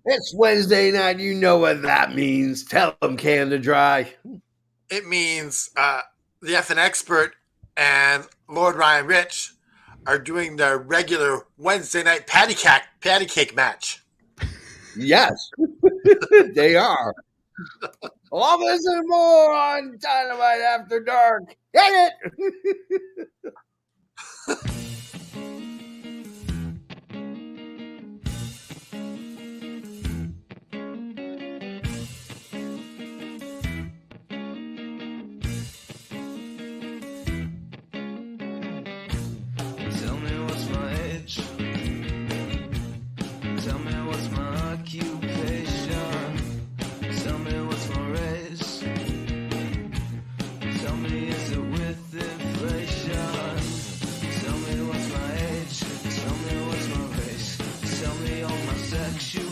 It's Wednesday night. You know what that means. Tell them, Canada Dry. It means the effing expert and Lord Ryan Rich are doing their regular Wednesday night patty cake match. Yes, they are. All this and more on Dynamite After Dark. Hit it! Tell me what's my age. Tell me what's my occupation. Tell me what's my race. Tell me is it with inflation. Tell me what's my age. Tell me what's my race. Tell me all my sexual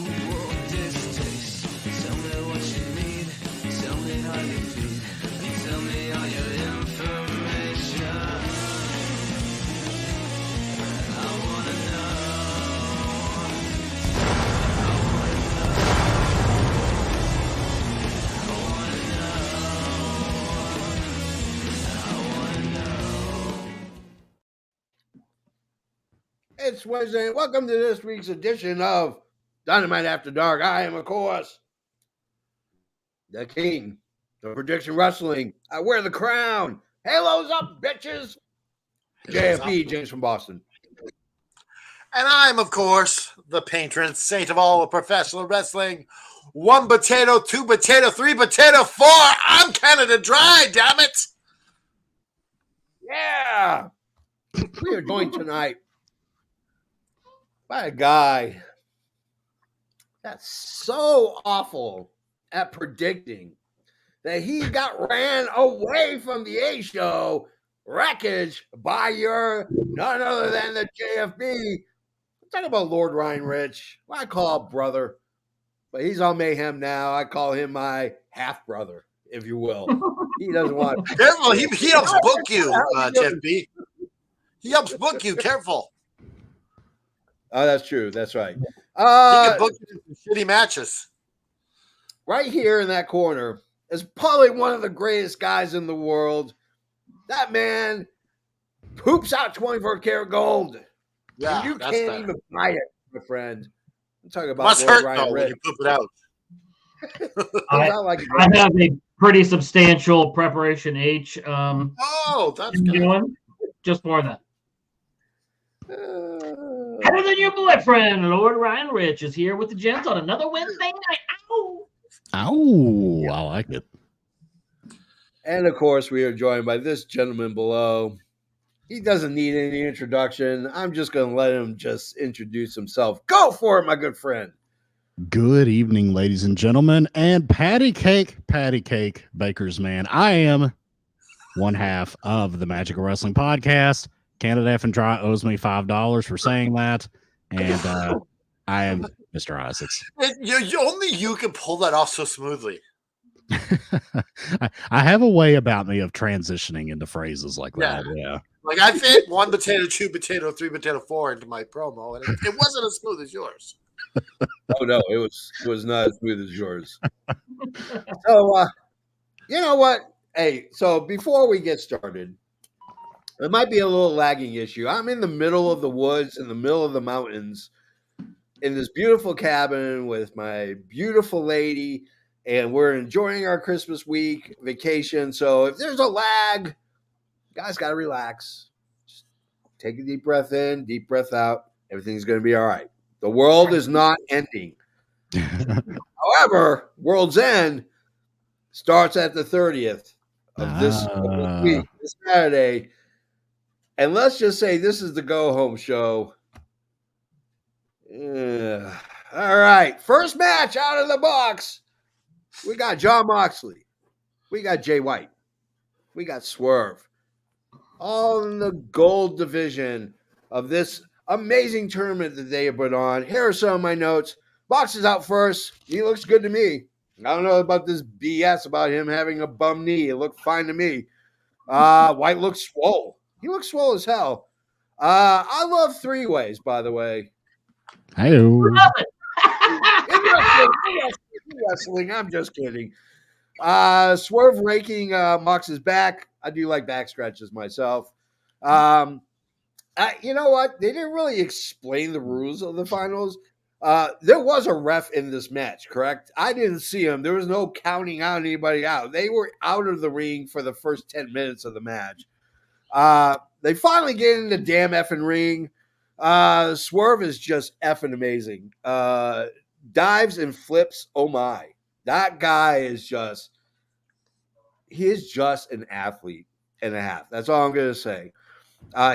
distaste. Tell me what you need. Tell me how you feel. Tell me all your information. I wanna know. It's Wednesday. Welcome to this week's edition of Dynamite After Dark. I am, of course, the king of prediction wrestling. I wear the crown. Halos up, bitches. JFB, James from Boston. And I'm, of course, the patron saint of all of professional wrestling. 1 potato, 2 potato, 3 potato, 4. I'm Canada Dry, damn it. Yeah. We are joined tonight by a guy that's so awful at predicting that he got ran away from the A show wreckage by your none other than the JFB. I'm talking about Lord Ryan Rich. Well, I call brother, but he's on Mayhem now. I call him my half brother, if you will. He doesn't want. Careful, he helps book you, JFB. He helps book you. Careful. Oh, that's true. That's right. He can book you in some shitty matches. Right here in that corner is probably one of the greatest guys in the world. That man poops out 24-karat gold. Yeah, and you that's can't better. even buy it, my friend. I'm talking about Must Lord hurt, Ryan though, when Rich. you poop it out. I have a pretty substantial preparation H. Oh, that's I'm good. doing just for that. Better than your boyfriend, Lord Ryan Rich, is here with the gents on another Wednesday night. Ow! Oh, I like it. And of course, we are joined by this gentleman below. He doesn't need any introduction. I'm just going to let him just introduce himself. Go for it, my good friend. Good evening, ladies and gentlemen, and patty cake, Baker's man. I am one half of the Magic of Wrestling podcast. Canada F and Dry owes me $5 for saying that, and I am Mr. Isaacs. Only you can pull that off so smoothly. I have a way about me of transitioning into phrases like that. Yeah. Like I fit 1 potato, 2 potato, 3 potato, 4 into my promo, and it wasn't as smooth as yours. Oh no, it was not as smooth as yours. So you know what? Hey, so before we get started, it might be a little lagging issue. I'm in the middle of the woods, in the middle of the mountains, in this beautiful cabin with my beautiful lady, and we're enjoying our Christmas week vacation. So if there's a lag, guys gotta relax. Just take a deep breath in, deep breath out. Everything's gonna be all right. The world is not ending. However, World's End starts at the 30th of this week, this Saturday. And let's just say this is the go-home show. Yeah. All right. First match out of the box. We got Jon Moxley. We got Jay White. We got Swerve. All in the gold division of this amazing tournament that they have put on. Here are some of my notes. Box is out first. He looks good to me. I don't know about this BS about him having a bum knee. It looked fine to me. White looks swole. He looks swole as hell. I love three-ways, by the way. Hey-o. You Wrestling. I'm just kidding. Swerve raking Mox's back. I do like back scratches myself. You know what? They didn't really explain the rules of the finals. There was a ref in this match, correct? I didn't see him. There was no counting out anybody out. They were out of the ring for the first 10 minutes of the match. They finally get in the damn effing ring. Swerve is just effing amazing. Dives and flips. Oh my. That guy is just an athlete and a half. That's all I'm going to say.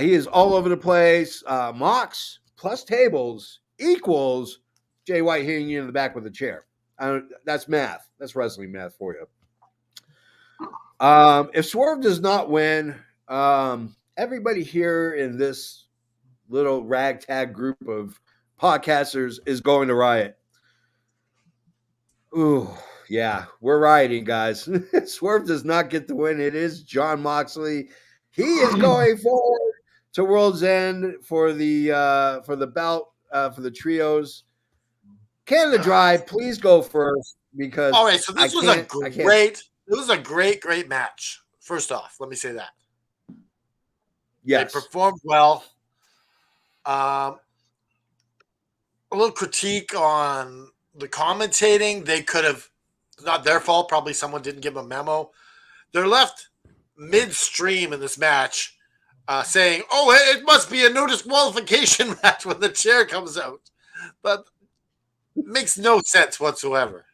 He is all over the place. Mox plus tables equals Jay White hitting you in the back with a chair. That's math. That's wrestling math for you. If Swerve does not win, everybody here in this little ragtag group of podcasters is going to riot. Ooh, yeah, we're rioting, guys. Swerve does not get the win. It is Jon Moxley. He is going forward to World's End for the belt for the trios. Canada Dry, please go first because all right. So this was a great match. First off, let me say that. Yes, they performed well. A little critique on the commentating. They could have, not their fault. Probably someone didn't give a memo. They're left midstream in this match, saying, "Oh, it must be a no disqualification match when the chair comes out," but it makes no sense whatsoever.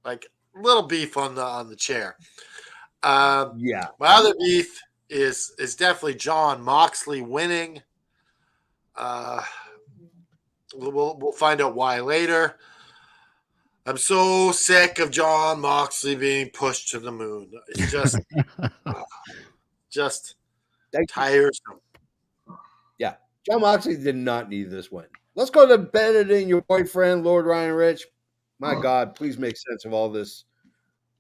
Like little beef on the chair. yeah. My other beef is definitely Jon Moxley winning. We'll find out why later. I'm so sick of Jon Moxley being pushed to the moon. It's just tiresome. Yeah, Jon Moxley did not need this win. Let's go to Bennett and your boyfriend, Lord Ryan Rich. My God, please make sense of all this.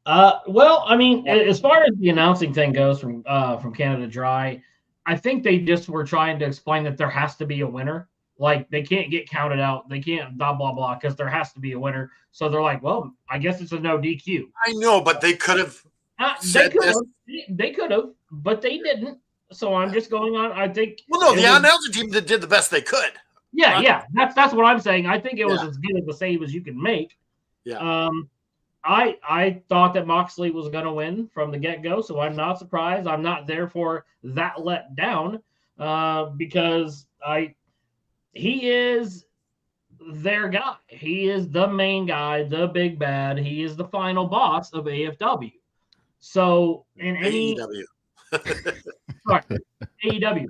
Well, I mean, as far as the announcing thing goes from Canada Dry, I think they just were trying to explain that there has to be a winner. Like they can't get counted out. They can't blah, blah, blah, because there has to be a winner. So they're like, well, I guess it's a no DQ. I know, but they could have They could have, but they didn't. So I'm just going on. I think. Well, no, the announcer team did the best they could. Yeah. That's what I'm saying. I think it was as good as the save as you can make. Yeah. I thought that Moxley was going to win from the get-go, so I'm not surprised. I'm not therefore that let down because he is their guy. He is the main guy, the big bad. He is the final boss of AFW. So in any AEW. sorry, AEW,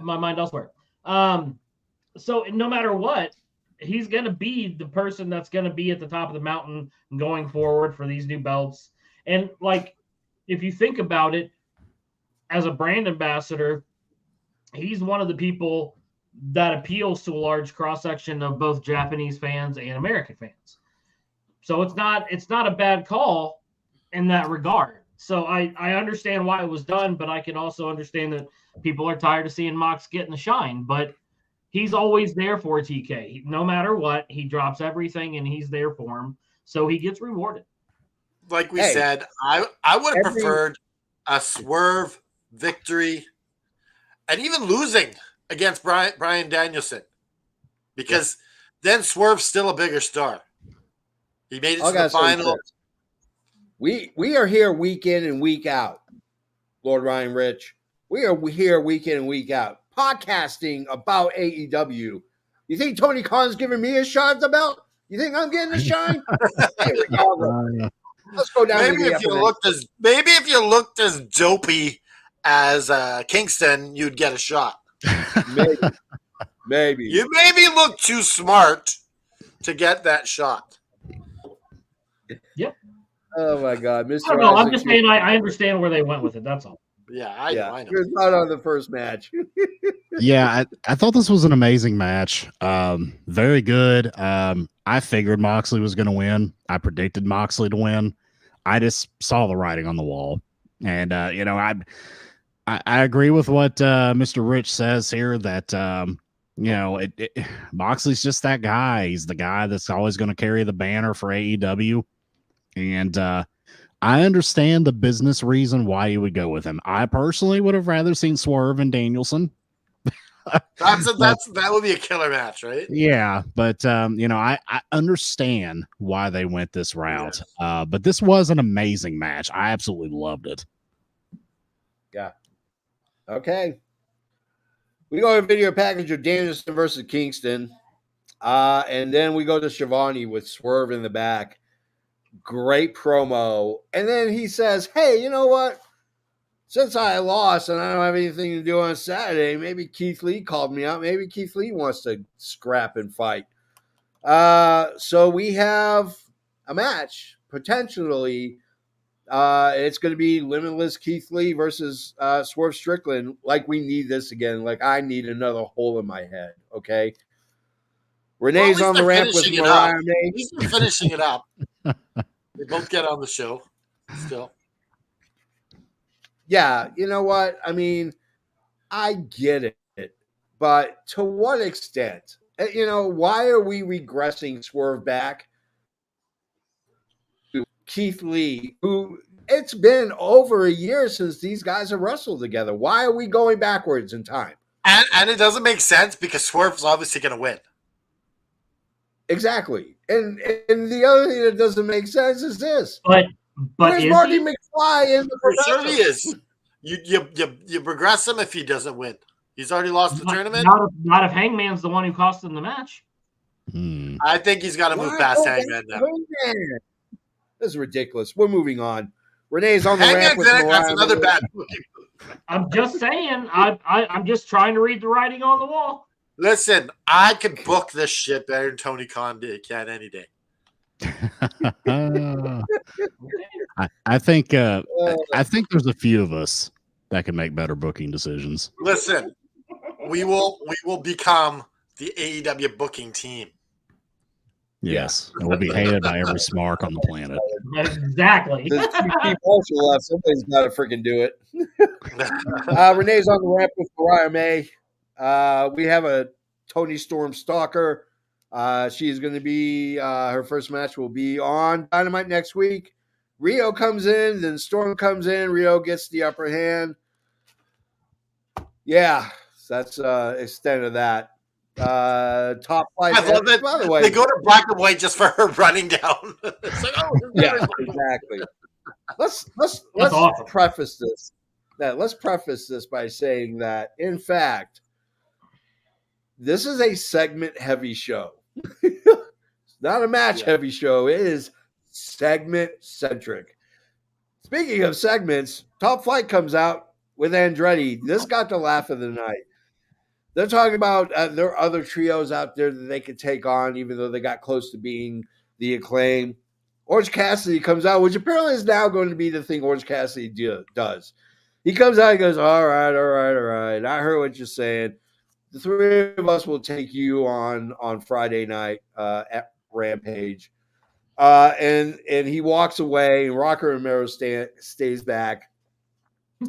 my mind elsewhere. So no matter what, he's going to be the person that's going to be at the top of the mountain going forward for these new belts. And like, if you think about it, as a brand ambassador, he's one of the people that appeals to a large cross-section of both Japanese fans and American fans. So it's not a bad call in that regard. So I understand why it was done, but I can also understand that people are tired of seeing Mox getting the shine. But he's always there for TK. No matter what, he drops everything and he's there for him. So he gets rewarded. Like we said, I would have preferred a Swerve victory and even losing against Bryan Danielson, because then Swerve's still a bigger star. He made it to the final. We are here week in and week out, Lord Ryan Rich. We are here week in and week out, podcasting about AEW. You think Tony Khan's giving me a shot at the belt? You think I'm getting a shine? Let's go down. Maybe if you looked as dopey as Kingston, you'd get a shot. Maybe. You maybe look too smart to get that shot. Yep. Oh my God, Mr. I don't know. I'm just saying I understand where they went with it. That's all. Yeah, I know. You're not on the first match. Yeah, I thought this was an amazing match. Very good. I figured Moxley was going to win. I predicted Moxley to win. I just saw the writing on the wall. And, I agree with what Mr. Rich says here, that you know, Moxley's just that guy. He's the guy that's always going to carry the banner for AEW. And I understand the business reason why you would go with him. I personally would have rather seen Swerve and Danielson. That would be a killer match, right? Yeah, but you know, I understand why they went this route. But this was an amazing match. I absolutely loved it. Yeah. Okay. We go to a video package of Danielson versus Kingston. And then we go to Shivani with Swerve in the back. Great promo. And then he says, hey, you know what? Since I lost and I don't have anything to do on Saturday, maybe Keith Lee called me out. Maybe Keith Lee wants to scrap and fight. So we have a match, potentially. It's going to be Limitless Keith Lee versus Swerve Strickland. Like, we need this again. Like, I need another hole in my head, okay? Renee's on the ramp with Mariah May. He's finishing it up. They both get on the show still. Yeah, you know what? I mean, I get it, but to what extent? You know, why are we regressing Swerve back to Keith Lee, who it's been over a year since these guys have wrestled together? Why are we going backwards in time? And it doesn't make sense because Swerve's obviously going to win. Exactly. And the other thing that doesn't make sense is this. But where's Marty McFly in the For sure progression? he is. You progress him if he doesn't win. He's already lost the tournament. Not if Hangman's the one who cost him the match. I think he's got to move past Hangman now. This is ridiculous. We're moving on. Renee's on the Hangman ramp with that's another Mariah. bad. I'm just saying. I'm just trying to read the writing on the wall. Listen, I could book this shit better than Tony Khan can any day. I think there's a few of us that can make better booking decisions. Listen, we will become the AEW booking team. Yes, and we'll be hated by every smark on the planet. Exactly. There's two people also left. Somebody's got to freaking do it. Renee's on the ramp with Mariah May. We have a Tony Storm stalker. She's going to be her first match will be on Dynamite next week. Rio comes in, then Storm comes in. Rio gets the upper hand. Yeah, that's extent of that. Top flight. I love that. By the way, they go to black and white just for her running down. It's like, yeah, exactly. Let's awesome. preface this. Let's preface this by saying that, in fact, this is a segment-heavy show. It's not a match-heavy show. It is segment-centric. Speaking of segments, Top Flight comes out with Andretti. This got the laugh of the night. They're talking about there are other trios out there that they could take on, even though they got close to being the Acclaim. Orange Cassidy comes out, which apparently is now going to be the thing Orange Cassidy does. He comes out and goes, all right. I heard what you're saying. The three of us will take you on Friday night at Rampage. And he walks away, and Rocker Romero stays back.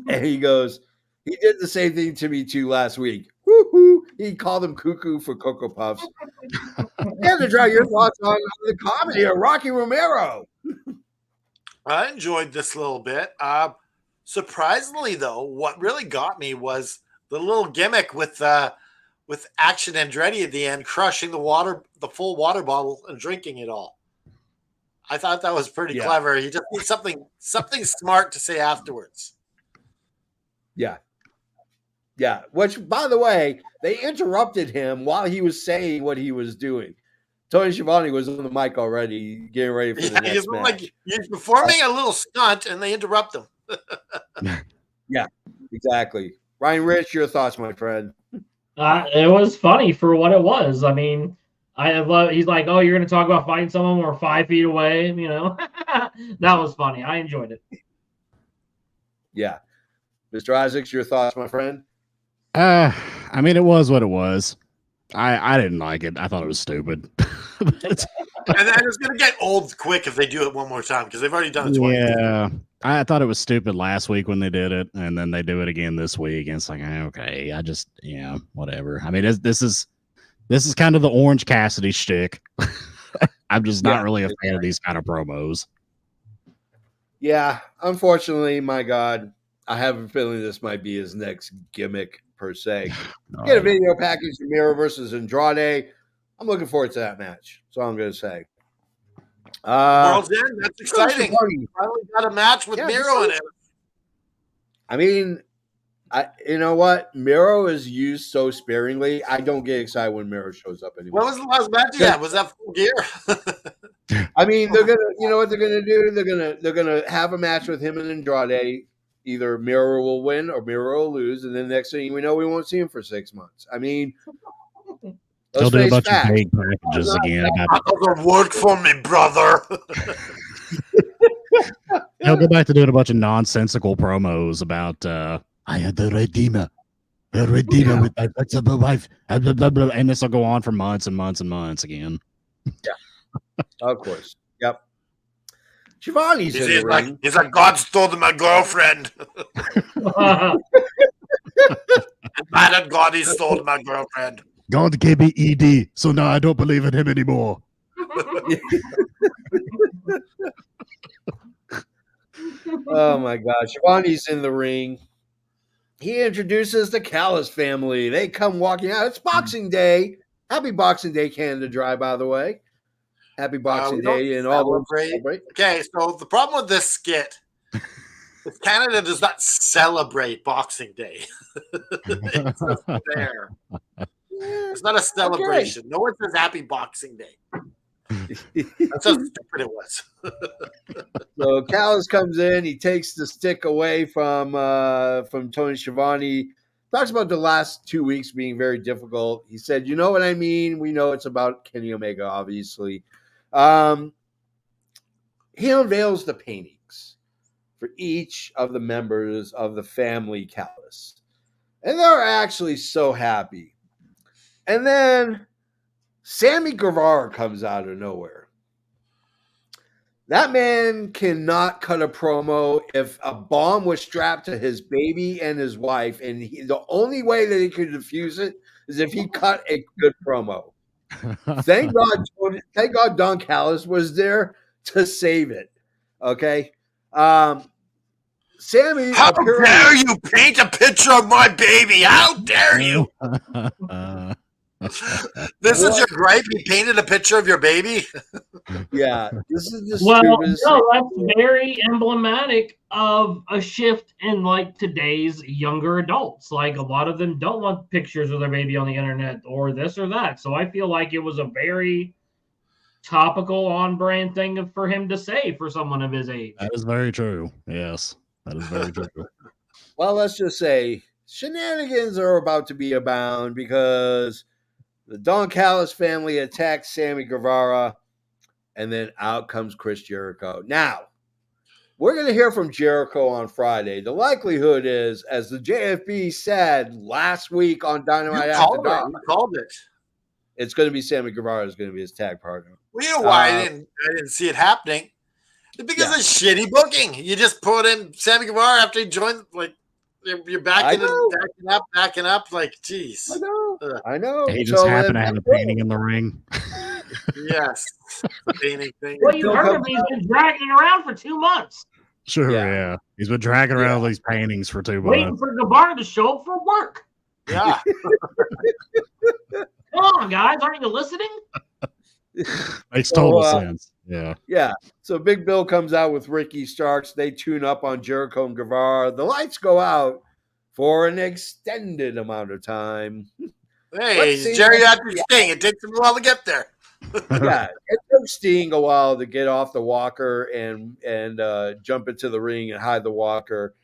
And he goes, he did the same thing to me too last week. Woo-hoo. He called him cuckoo for Cocoa Puffs. And to draw your thoughts on the comedy of Rocky Romero. I enjoyed this little bit. Surprisingly, though, what really got me was the little gimmick with Action Andretti at the end, crushing the full water bottle and drinking it all. I thought that was pretty clever. He just needs something smart to say afterwards. Yeah. Which, by the way, they interrupted him while he was saying what he was doing. Tony Schiavone was on the mic already, getting ready for the next match. Like he's performing a little stunt, and they interrupt him. Yeah, exactly. Ryan Rich, your thoughts, my friend? It was funny for what it was. I mean, he's like, oh, you're going to talk about fighting someone when we're 5 feet away, you know? That was funny. I enjoyed it. Yeah. Mr. Isaacs, your thoughts, my friend? I mean, it was what it was. I didn't like it. I thought it was stupid. And then it's going to get old quick if they do it one more time because they've already done it twice. Yeah. I thought it was stupid last week when they did it, and then they do it again this week. And it's like, okay, whatever. I mean, this is This is kind of the Orange Cassidy shtick. I'm just not Yeah, really a fan of these kind of promos. Yeah, unfortunately, my God, I have a feeling this might be his next gimmick per se. Get a video package of Miro versus Andrade. I'm looking forward to that match. That's all I'm going to say. World's End. That's exciting. Party. Finally got a match with Miro in it. I mean, you know what? Miro is used so sparingly. I don't get excited when Miro shows up anymore. When was the last match he had? Was that Full Gear? I mean, they're gonna. You know what they're gonna do? They're gonna have a match with him and Andrade. Either Miro will win or Miro will lose, and then next thing we know, we won't see him for 6 months. I mean, They'll do a bunch of vague packages again. That doesn't work for me, brother. He'll go back to doing a bunch of nonsensical promos about I had the Redeemer with my flexible wife, and this will go on for months and months and months again. Yeah, of course. Yep. Shivani's in the ring. He's like, God stole my girlfriend. I'm mad at God, he stole my girlfriend. God gave me ED, so now I don't believe in him anymore. Oh my God. Shivani's in the ring. He introduces the Callis family. They come walking out. It's Boxing Day. Happy Boxing Day, Canada Dry, by the way. Happy Boxing Day and all those celebrate. Okay, so the problem with this skit is Canada does not celebrate Boxing Day. It's just there. It's not a celebration. Okay. No one says Happy Boxing Day. That's how stupid it was. So Callis comes in. He takes the stick away from Tony Schiavone. Talks about the last 2 weeks being very difficult. He said, "You know what I mean. We know it's about Kenny Omega, obviously." He unveils the paintings for each of the members of the family Callis, and they're actually so happy. And then Sammy Guevara comes out of nowhere. That man cannot cut a promo if a bomb was strapped to his baby and his wife, and the only way that he could defuse it is if he cut a good promo. Thank God Don Callis was there to save it. Okay. Sammy, how dare you paint a picture of my baby? How dare you? This is your gripe? You painted a picture of your baby? Yeah, this is the stupidest. No, that's very emblematic of a shift in like today's younger adults. Like a lot of them don't want pictures of their baby on the internet or this or that. So I feel like it was a very topical, on-brand thing for him to say for someone of his age. That is very true. Yes, that is very true. Well, let's just say shenanigans are about to be abound because the Don Callis family attacks Sammy Guevara, and then out comes Chris Jericho. Now, we're going to hear from Jericho on Friday. The likelihood is, as the JFB said last week on Dynamite After Dark, you called it. It's going to be Sammy Guevara is going to be his tag partner. Well, you know why I didn't see it happening? It's because of shitty booking. You just put in Sammy Guevara after he joined, like, you're backing up, like, geez. I know. He just happened to have a painting in the ring. Yes, the painting thing. Well, you heard him. He's been dragging around for 2 months. Sure, yeah. He's been dragging around these paintings for 2 months. Waiting for Guevara to show up for work. Yeah. Come on, guys. Aren't you listening? Makes total sense. Yeah. Yeah. So Big Bill comes out with Ricky Starks. They tune up on Jericho and Guevara. The lights go out for an extended amount of time. Hey, Jerry had to Sting. It takes him a while to get there. Yeah, it took Sting a while to get off the walker and jump into the ring and hide the walker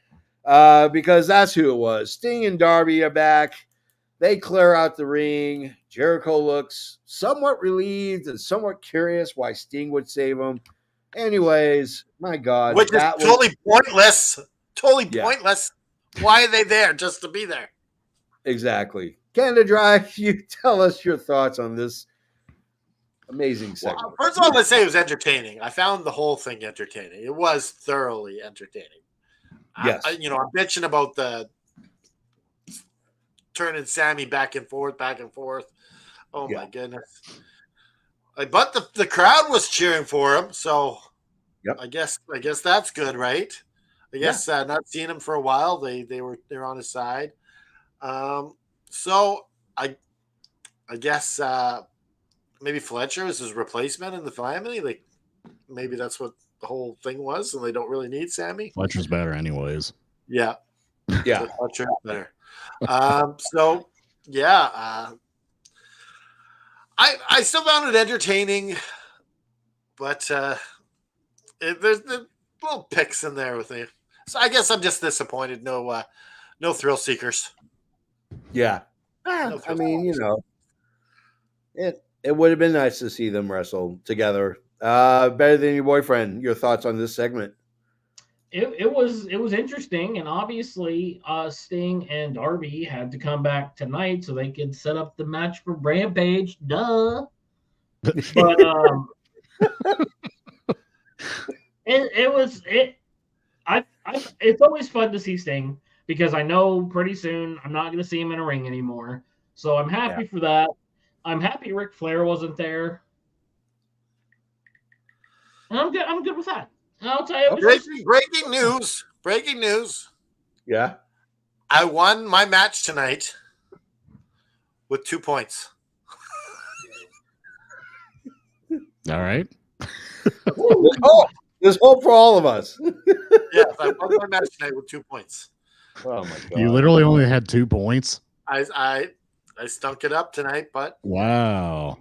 because that's who it was. Sting and Darby are back. They clear out the ring. Jericho looks somewhat relieved and somewhat curious why Sting would save him. Anyways, my God. Which is totally pointless. Totally pointless. Why are they there? Just to be there. Exactly. Canada Dry, you tell us your thoughts on this amazing segment. Well, first of all, let's say it was entertaining. I found the whole thing entertaining. It was thoroughly entertaining. Yes. I'm bitching about the turning Sammy back and forth. Oh Yeah. my goodness! But the crowd was cheering for him, so Yep. I guess that's good, right? I Yeah. guess not seeing him for a while, they're on his side. So I guess maybe Fletcher is his replacement in the family. Like maybe that's what the whole thing was, and they don't really need Sammy. Fletcher's better, anyways. Yeah, Yeah. Fletcher is better. So yeah, I still found it entertaining, but there's the little picks in there with me. So I guess I'm just disappointed. No thrill seekers. Yeah. No I thrill mean, seekers. it would have been nice to see them wrestle together. Better than your boyfriend. Your thoughts on this segment? It was interesting, and obviously, Sting and Darby had to come back tonight so they could set up the match for Rampage. Duh. But it's always fun to see Sting because I know pretty soon I'm not going to see him in a ring anymore. So I'm happy for that. I'm happy Ric Flair wasn't there. And I'm good. I'm good with that. And I'll tell you, it was just, Breaking news. Yeah. I won my match tonight with 2 points. All right. There's hope for all of us. Yes, I won my match tonight with 2 points. Oh my god! You literally only had 2 points. I stunk it up tonight, but Wow.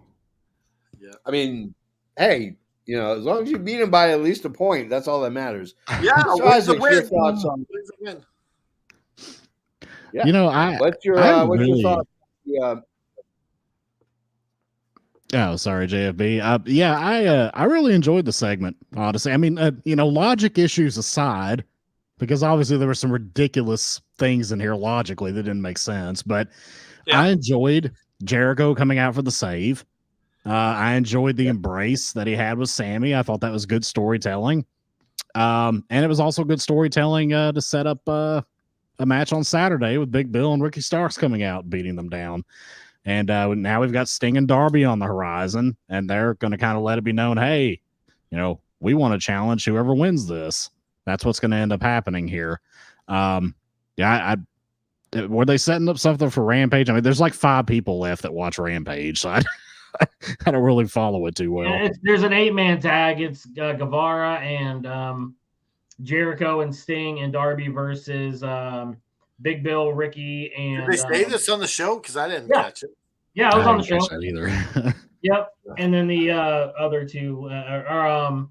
I mean, hey, as long as you beat him by at least a point, that's all that matters. yeah, So, wins a Isaac, your win. thoughts on? Wins a win. Yeah. You know, I What's your really- thoughts? Yeah. Oh, sorry, JFB. I really enjoyed the segment, honestly. I mean, logic issues aside, because obviously there were some ridiculous things in here logically that didn't make sense, but Yeah. I enjoyed Jericho coming out for the save. I enjoyed the embrace that he had with Sammy. I thought that was good storytelling. And it was also good storytelling to set up a match on Saturday with Big Bill and Ricky Starks coming out and beating them down. And now we've got Sting and Darby on the horizon, and they're going to kind of let it be known, hey, we want to challenge whoever wins this. That's what's going to end up happening here. Were they setting up something for Rampage? I mean, there's like 5 people left that watch Rampage, so I don't really follow it too well. there's an 8-man tag. It's Guevara and Jericho and Sting and Darby versus Big Bill, Ricky, and Did they say this on the show? Because I didn't Yeah. catch it. Yeah, I was on the show. Catch that either. Yep. And then the other two are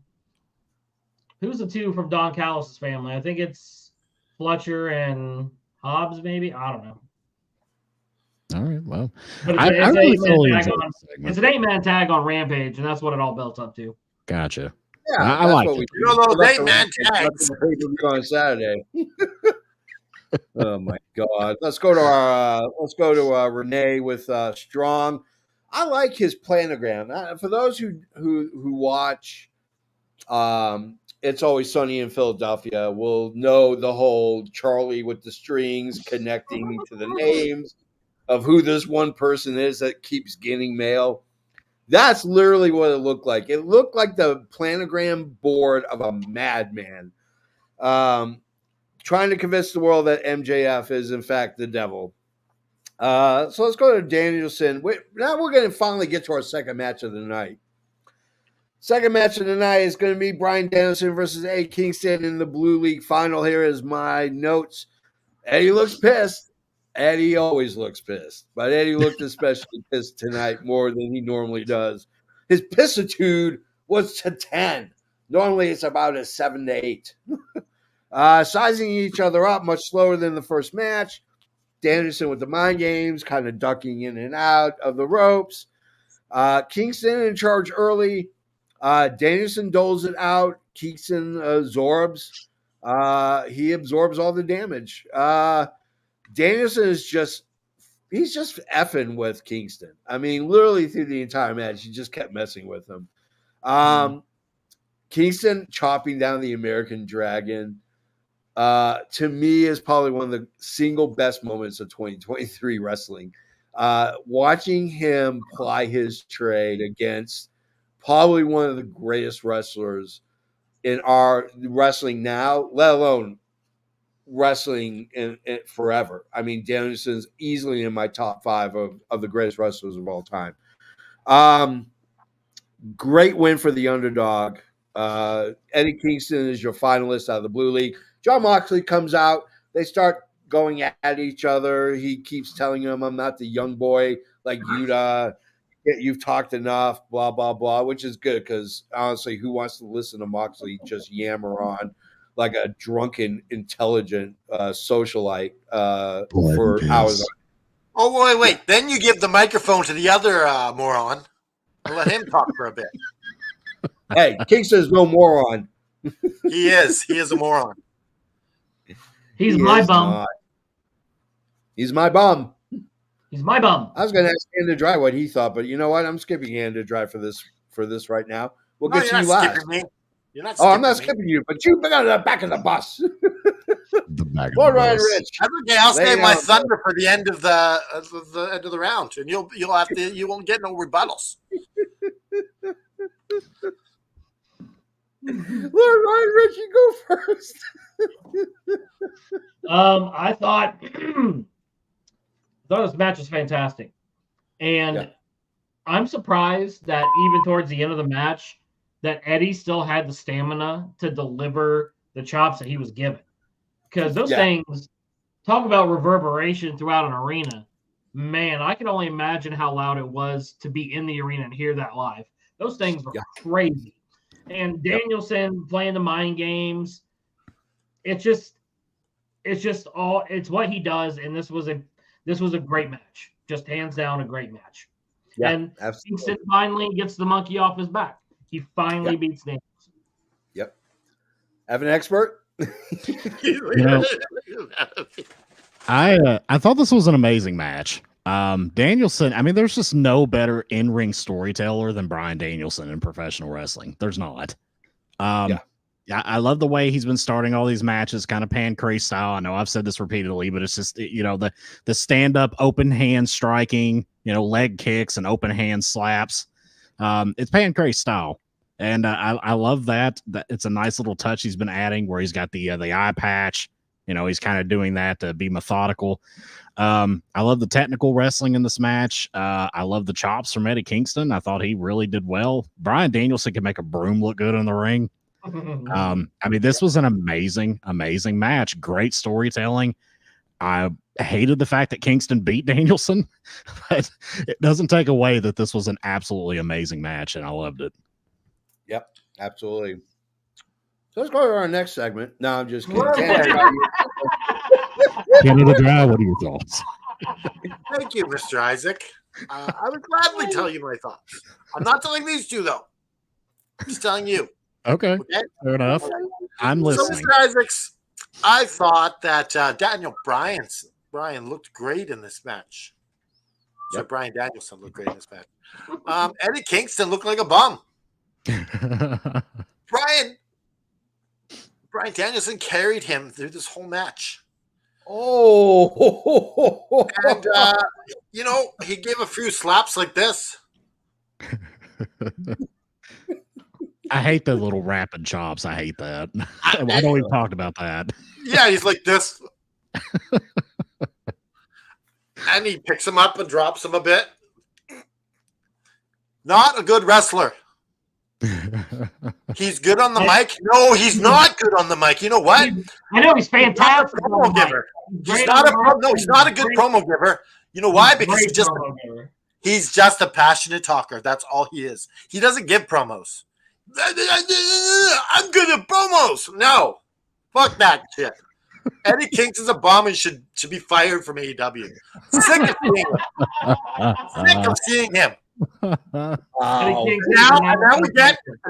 who's the two from Don Callis' family? I think it's Fletcher and Hobbs, maybe. I don't know. All right. Well, But I really thoroughly enjoyed the it's segment. an 8-man tag on Rampage, and that's what it all built up to. Gotcha. Yeah, I that's liked what it. we You know those That's 8-man what we- tags. that's the pay-per-view on Saturday. Oh my god! Let's go to Renee with Strong. I like his planogram. For those who watch, It's Always Sunny in Philadelphia will know the whole Charlie with the strings connecting to the names of who this one person is that keeps getting mail. That's literally what it looked like. It looked like the planogram board of a madman. Trying to convince the world that MJF is in fact the devil. So let's go to Danielson. Now we're going to finally get to our second match of the night. Second match of the night is going to be Bryan Danielson versus Eddie Kingston in the Blue League final. Here is my notes. Eddie looks pissed. Eddie always looks pissed, but Eddie looked especially pissed tonight more than he normally does. His pissitude was to 10. Normally it's about a 7 to 8. Sizing each other up much slower than the first match. Danielson with the mind games, kind of ducking in and out of the ropes. Kingston in charge early. Danielson doles it out. Kingston absorbs. He absorbs all the damage. Danielson is he's just effing with Kingston. I mean, literally through the entire match, he just kept messing with him. Kingston chopping down the American Dragon. To me is probably one of the single best moments of 2023 wrestling. Watching him ply his trade against probably one of the greatest wrestlers in our wrestling now, let alone wrestling in forever. I mean, Danielson's easily in my top 5 of the greatest wrestlers of all time. Great win for the underdog. Eddie Kingston is your finalist out of the Blue League. John Moxley comes out. They start going at each other. He keeps telling him, I'm not the young boy like Yuta. You've talked enough, blah, blah, blah, which is good because honestly, who wants to listen to Moxley just yammer on like a drunken, intelligent socialite for hours? Oh, wait. Then you give the microphone to the other moron and let him talk for a bit. Hey, Kingston's no moron. He is. He is a moron. He's my bum. He's my bum. He's my bum. I was going to ask Andrew Dry what he thought, but you know what? I'm skipping Andrew Dry for this right now. We'll get to you last. You're not. I'm not skipping you, but you've been on the back of the bus. The back of Lord the Ryan bus. Rich. Okay, I'll save my thunder for the end of the round, and you won't get no rebuttals. Lord Ryan Rich, you go first. I thought this match was fantastic, and I'm surprised that even towards the end of the match, that Eddie still had the stamina to deliver the chops that he was given. Because those things, talk about reverberation throughout an arena. Man, I can only imagine how loud it was to be in the arena and hear that live. Those things were crazy. And Danielson playing the mind games. It's what he does. And this was a great match. Just hands down a great match. Yeah, and absolutely. Kingston finally gets the monkey off his back. He finally beats Danielson. Yep. Have an expert? I thought this was an amazing match. Danielson, I mean, there's just no better in-ring storyteller than Bryan Danielson in professional wrestling. There's not. I love the way he's been starting all these matches, kind of Pancrase style. I know I've said this repeatedly, but it's just, the stand-up open hand striking, leg kicks and open hand slaps. It's Pancrase style. And I love that it's a nice little touch he's been adding where he's got the eye patch. He's kind of doing that to be methodical. I love the technical wrestling in this match. I love the chops from Eddie Kingston. I thought he really did well. Bryan Danielson can make a broom look good in the ring. I mean, this was an amazing, amazing match. Great storytelling. I hated the fact that Kingston beat Danielson, but it doesn't take away that this was an absolutely amazing match, and I loved it. Yep, absolutely. So let's go to our next segment. No, I'm just kidding. Canada Dry, what are your thoughts? Thank you, Mr. Isaac. I would gladly tell you my thoughts. I'm not telling these two, though. I'm just telling you. Okay, fair enough. I'm listening. So, Mr. Isaacs, I thought that Daniel Bryan looked great in this match. So Bryan Danielson looked great in this match. Eddie Kingston looked like a bum. Bryan Danielson carried him through this whole match. Oh, and he gave a few slaps like this. I hate the little rapid chops. I hate that. I know we've talked about that. Yeah, he's like this. And he picks him up and drops him a bit. Not a good wrestler. He's good on the mic. No, he's not good on the mic. You know what? I know he's fantastic. Promo giver. He's not a good promo giver. You know why? Because he's just a passionate talker. That's all he is. He doesn't give promos. I'm good at promos. No. Fuck that shit. Eddie Kingston's a bum and should be fired from AEW. Sick of seeing him.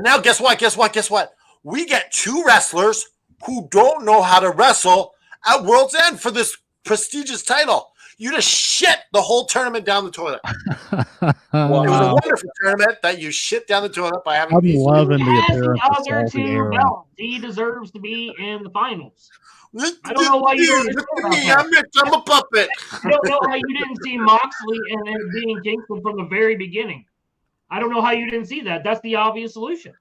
Now guess what? We get two wrestlers who don't know how to wrestle at World's End for this prestigious title. You just shit the whole tournament down the toilet. It was a Wow. wonderful tournament that you shit down the toilet by having I'm these. loving the He has the appearance of other Salty two Aaron. belts. He deserves to be in the finals. I don't know why you didn't Look say at me, that. I'm a puppet. I don't know how you didn't see Moxley and it being Kingston from the very beginning. I don't know how you didn't see that. That's the obvious solution.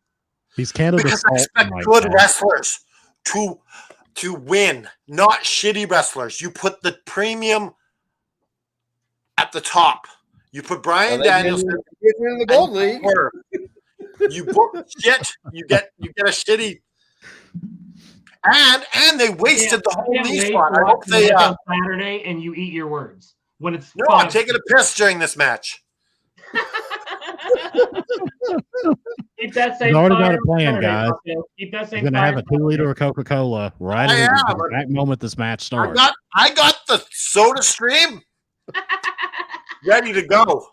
He's Canada's Because I expect Salt good Mike. wrestlers to win, not shitty wrestlers. You put the premium at the top. You put Bryan Danielson in the Gold League. You book shit. You get a shitty. And they wasted the whole knee spot. I hope they. On Saturday, and you eat your words when it's. No, I'm taking a piss during this match. Keep that same. He's already fire got a plan, Saturday, guys. Marcel. Keep that same. He's gonna fire have a 2-liter of Coca-Cola right I at am. the exact moment this match starts. I got the Soda Stream ready to go.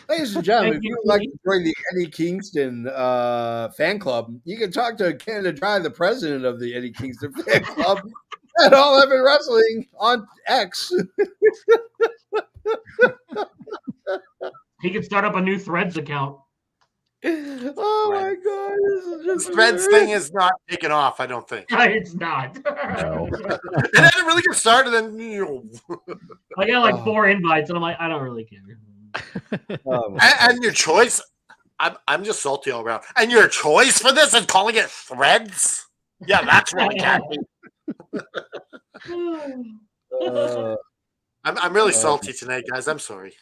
Ladies and gentlemen, Thank if you, you would like Keith. to join the Eddie Kingston fan club, you can talk to Canada Dry, the president of the Eddie Kingston fan club, at All Evan Wrestling on X. He could start up a new Threads account. Oh my God! This is just Threads thing is not taking off, I don't think. It's not. No. It had a really good start, and then I got like 4 invites, and I'm like, I don't really care. Oh, my and your choice. I'm just salty all around. And your choice for this is calling it Threads. Yeah, that's really catchy. I'm really salty tonight, guys. I'm sorry.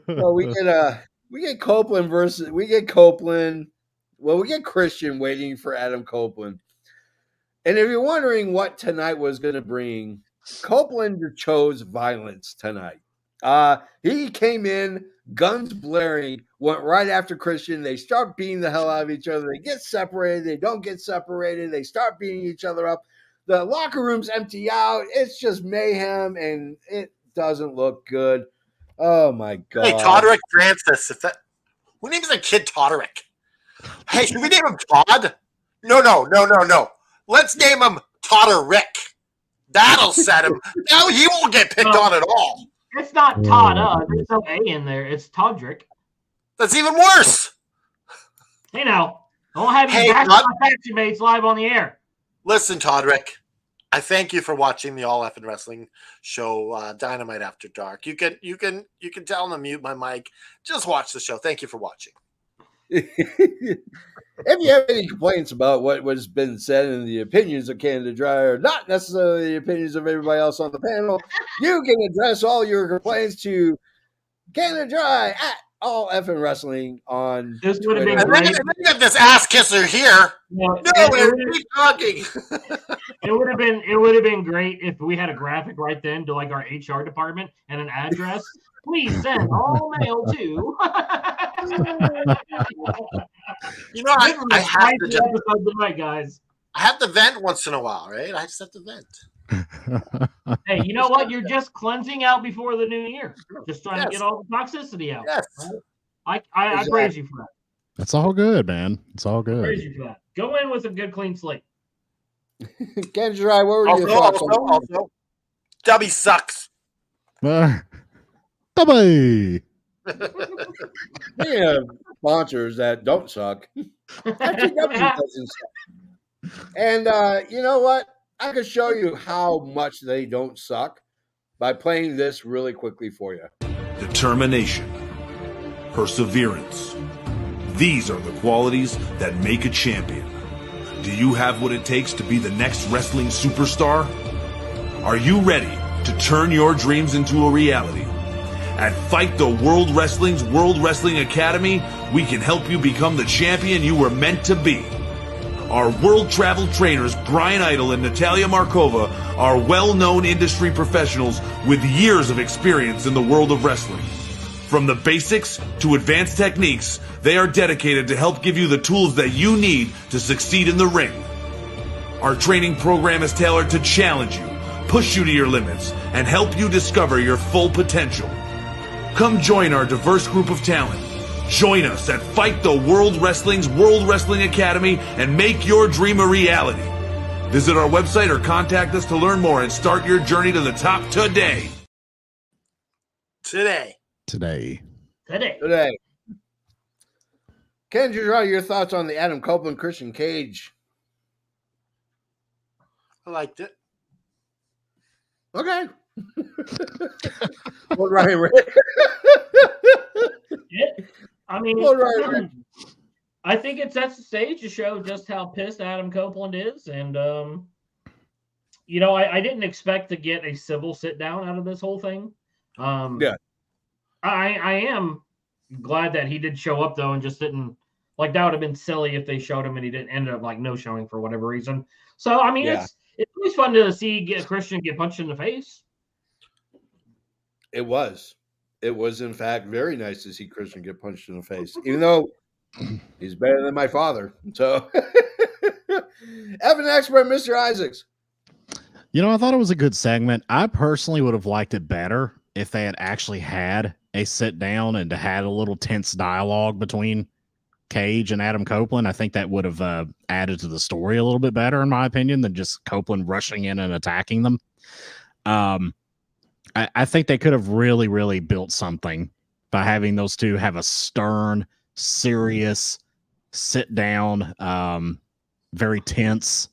Well, we get Copeland versus we get Copeland. Well, we get Christian waiting for Adam Copeland. And if you're wondering what tonight was going to bring, Copeland chose violence tonight. He came in, guns blaring, went right after Christian. They start beating the hell out of each other. They get separated. They don't get separated. They start beating each other up. The locker room's empty out. It's just mayhem, and it doesn't look good. Oh, my God. Hey, Toderick Francis. Who names a kid Toderick? Hey, should we name him Todd? No. Let's name him Toderick. That'll set him. Now he won't get picked on at all. It's not Todd. There's no A in there. It's Todrick. That's even worse. Hey, now. Don't have you Hey, bash Todd. my taxi mates live on the air. Listen, Todrick, I thank you for watching the All Effin' Wrestling show, Dynamite After Dark. You can tell him to mute my mic. Just watch the show. Thank you for watching. If you have any complaints about what was been said and the opinions of Canada Dry are not necessarily the opinions of everybody else on the panel, you can address all your complaints to Canada Dry at All Effin' Wrestling on This would have Twitter. been And then great. you got this ass kisser here. No, No, keep talking. it would have been great if we had a graphic right then to like our HR department and an address. Please send all mail to. You know, I have to just, episode tonight, guys. I have to vent once in a while, right? I just have to vent. Hey, you know what? You're just cleansing out before the new year. Just trying to Yes. get all the toxicity out. Yes. I Exactly. praise you for that. It's all good, man. It's all Praise good. you for that. Go in with a good clean slate. Canada Dry, what were your thoughts on Also, Dubby sucks. Bye-bye. yeah, sponsors that don't suck? Actually, W doesn't suck. And you know what? I can show you how much they don't suck by playing this really quickly for you. Determination, perseverance. These are the qualities that make a champion. Do you have what it takes to be the next wrestling superstar? Are you ready to turn your dreams into a reality? At Fight the World Wrestling's World Wrestling Academy, we can help you become the champion you were meant to be. Our world travel trainers, Brian Idol and Natalia Markova, are well-known industry professionals with years of experience in the world of wrestling. From the basics to advanced techniques, they are dedicated to help give you the tools that you need to succeed in the ring. Our training program is tailored to challenge you, push you to your limits, and help you discover your full potential. Come join our diverse group of talent. Join us at Fight the World Wrestling's World Wrestling Academy and make your dream a reality. Visit our website or contact us to learn more and start your journey to the top today. Today. Today. Ken, your thoughts on the Adam Copeland Christian Cage? I liked it. Okay. Well, right. I mean, Well, right. I think it sets the stage to show just how pissed Adam Copeland is. And, you know, I didn't expect to get a civil sit down out of this whole thing. Yeah. I am glad that he did show up, though, and just didn't, like, that would have been silly if they showed him and he didn't end up, like, no showing for whatever reason. So, I mean, it's always fun to see Christian get punched in the face. It was. It was, in fact, very nice to see Christian get punched in the face, even though he's better than my father. So, Evan Expert, Mr. Isaacs. You know, I thought it was a good segment. I personally would have liked it better if they had actually had a sit down and had a little tense dialogue between Cage and Adam Copeland. I think that would have added to the story a little bit better, in my opinion, than just Copeland rushing in and attacking them. I think they could have really, really built something by having those two have a stern, serious sit down, very tense.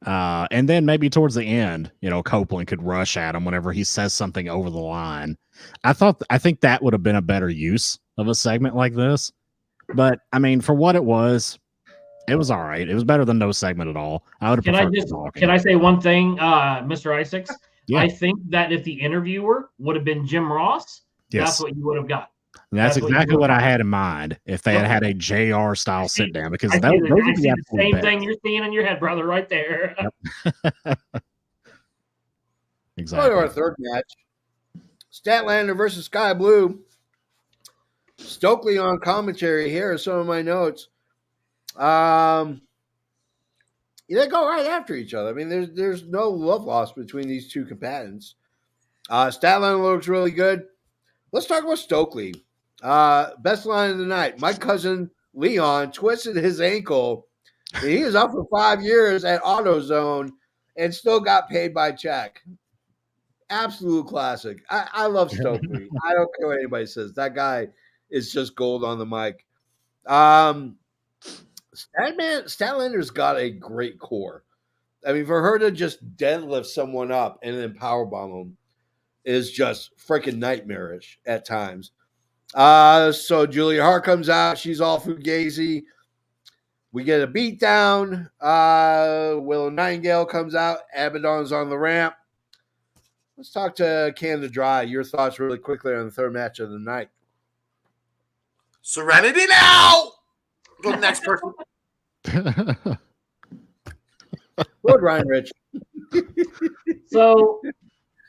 And then maybe towards the end, you know, Copeland could rush at him whenever he says something over the line. I think that would have been a better use of a segment like this. But I mean, for what it was all right. It was better than no segment at all. I would have Can I say one thing, Mr. Isaacs? Yeah. I think that if the interviewer would have been Jim Ross, that's what you would have got. That's exactly what I had in mind if they had a JR style sit down, because I those see would be the same best. thing you're seeing in your head, brother, right there. Yep. Go Exactly. to our third match. Statlander versus Sky Blue. Stokely on commentary. Here are some of my notes. They go right after each other. I mean, there's no love lost between these two combatants. Statlander looks really good. Let's talk about Stokely. Best line of the night. My cousin Leon twisted his ankle. And he was out for 5 years at AutoZone and still got paid by check. Absolute classic. I love Stokely. I don't care what anybody says. That guy is just gold on the mic. Statlander's got a great core. I mean, for her to just deadlift someone up and then powerbomb them is just freaking nightmarish at times. So Julia Hart comes out. She's all fugazi. We get a beatdown. Willow Nightingale comes out. Abaddon's on the ramp. Let's talk to Canada Dry. Your thoughts really quickly on the third match of the night. Serenity now. Go to the next person. Lord Ryan Rich. So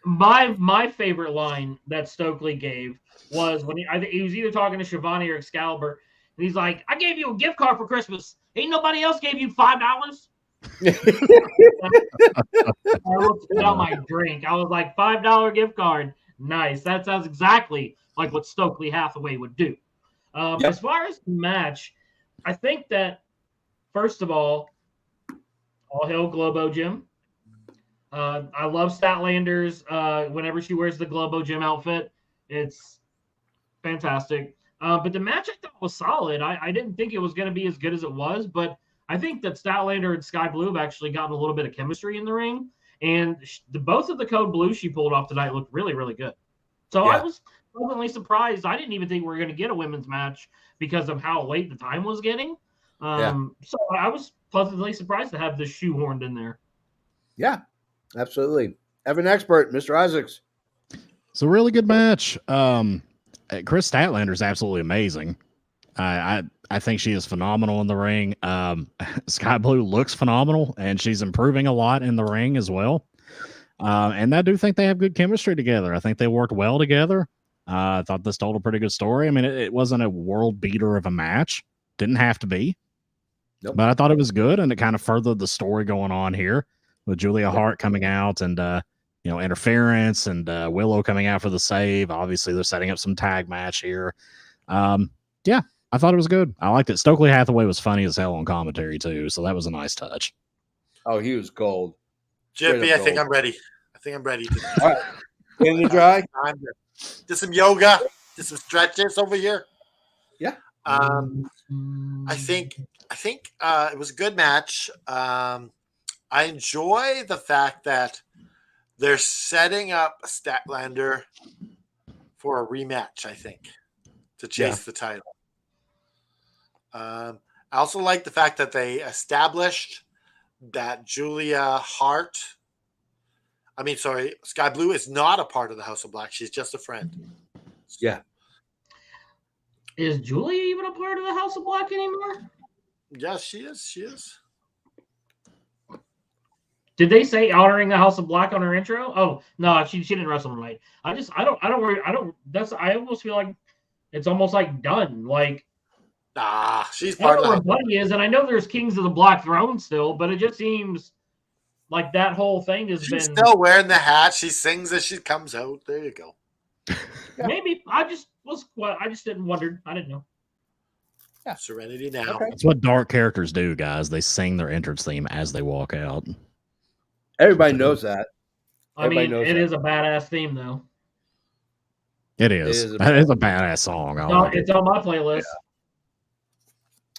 my favorite line that Stokely gave was when he was either talking to Shivani or Excalibur, and he's like, "I gave you a gift card for Christmas. Ain't nobody else gave you $5." I spit out my drink. I was like, $5 gift card. Nice. That sounds exactly like what Stokely Hathaway would do. As far as the match, I think that, first of all hail Globo Jim. I love Statlander's whenever she wears the Globo Gym outfit. It's fantastic. But the match I thought was solid. I didn't think it was going to be as good as it was, but I think that Statlander and Sky Blue have actually gotten a little bit of chemistry in the ring. And both of the Code Blue she pulled off tonight looked really, really good. So I was pleasantly surprised. I didn't even think we were going to get a women's match because of how late the time was getting. So I was pleasantly surprised to have this shoehorned in there. Yeah, absolutely. Evan Expert, Mr. Isaacs. It's a really good match. Chris Statlander is absolutely amazing. I think she is phenomenal in the ring. Sky Blue looks phenomenal, and she's improving a lot in the ring as well. And I do think they have good chemistry together. I think they worked well together. I thought this told a pretty good story. I mean, it wasn't a world beater of a match. Didn't have to be. Nope. But I thought it was good, and it kind of furthered the story going on here with Julia Hart coming out and, interference and Willow coming out for the save. Obviously, they're setting up some tag match here. I thought it was good. I liked it. Stokely Hathaway was funny as hell on commentary, too, so that was a nice touch. Oh, he was gold. Jippy, I think gold. I'm ready. All right. In the dry? I'm good. Did some yoga, did some stretches over here. Yeah. I think it was a good match. I enjoy the fact that they're setting up Statlander for a rematch, I think, to chase the title. I also like the fact that they established that Sky Blue is not a part of the House of Black. She's just a friend. Yeah. Is Julia even a part of the House of Black anymore? Yes, she is. Did they say honoring the House of Black on her intro? Oh no, she didn't wrestle tonight. I almost feel like it's almost like done. Like, she's I part don't know of where the. Buddy is, and I know there's Kings of the Black Throne still, but it just seems like that whole thing has She's been. still wearing the hat. She sings as she comes out. There you go. Maybe I just didn't wonder. I didn't know. Yeah, Serenity now. Okay. That's what dark characters do, guys. They sing their entrance theme as they walk out. Everybody knows that. I mean, it is a badass theme, though. It is. That is a badass song. I like It's it. on my playlist.